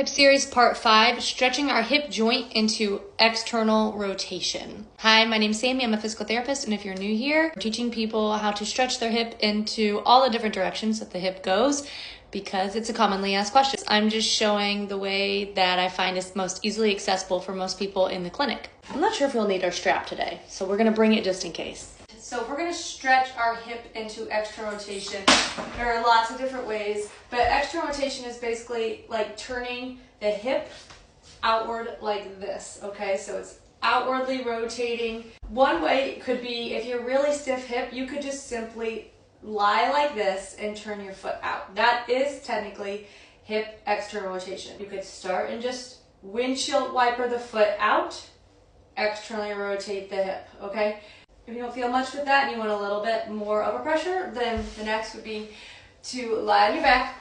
Hip series part 5, stretching our hip joint into external rotation. Hi, my name's Sammy. I'm a physical therapist, and if you're new here, I'm teaching people how to stretch their hip into all the different directions that the hip goes because it's a commonly asked question. I'm just showing the way that I find is most easily accessible for most people in the clinic. I'm not sure if we'll need our strap today, so we're gonna bring it just in case. So if we're going to stretch our hip into external rotation, there are lots of different ways, but external rotation is basically like turning the hip outward like this, okay? So it's outwardly rotating. One way could be, if you're really stiff hip, you could just simply lie like this and turn your foot out. That is technically hip external rotation. You could start and just windshield wiper the foot out, externally rotate the hip, okay? If you don't feel much with that and you want a little bit more overpressure, then the next would be to lie on your back.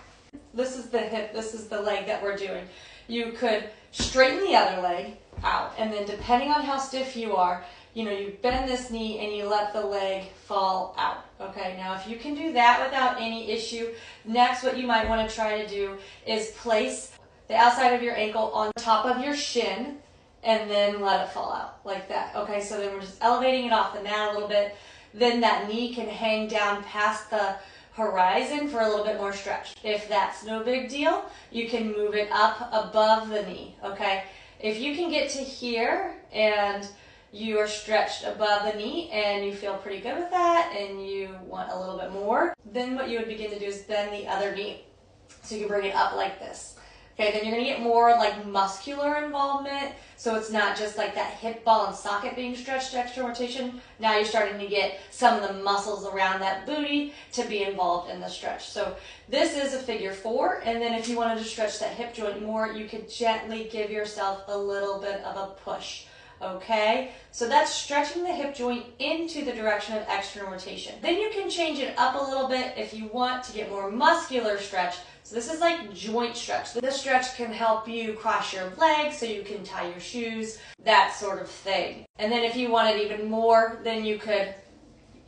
This is the hip, this is the leg that we're doing. You could straighten the other leg out, and then depending on how stiff you are, you bend this knee and you let the leg fall out. Okay, now if you can do that without any issue, next what you might want to try to do is place the outside of your ankle on top of your shin, and then let it fall out like that. Okay, so then we're just elevating it off the mat a little bit. Then that knee can hang down past the horizon for a little bit more stretch. If that's no big deal, you can move it up above the knee, okay? If you can get to here and you are stretched above the knee and you feel pretty good with that and you want a little bit more, then what you would begin to do is bend the other knee. So you can bring it up like this. Okay, then you're going to get more like muscular involvement, so it's not just like that hip ball and socket being stretched external rotation. Now you're starting to get some of the muscles around that booty to be involved in the stretch. So this is a figure 4, and then if you wanted to stretch that hip joint more, you could gently give yourself a little bit of a push. Okay, so that's stretching the hip joint into the direction of external rotation. Then you can change it up a little bit if you want to get more muscular stretch. So this is like joint stretch. This stretch can help you cross your legs so you can tie your shoes, that sort of thing. And then if you wanted even more, then you could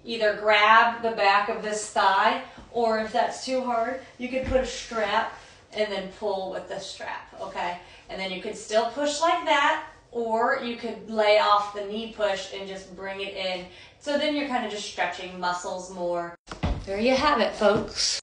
either grab the back of this thigh, or if that's too hard, you could put a strap and then pull with the strap, okay? And then you could still push like that, or you could lay off the knee push and just bring it in. So then you're kind of just stretching muscles more. There you have it, folks.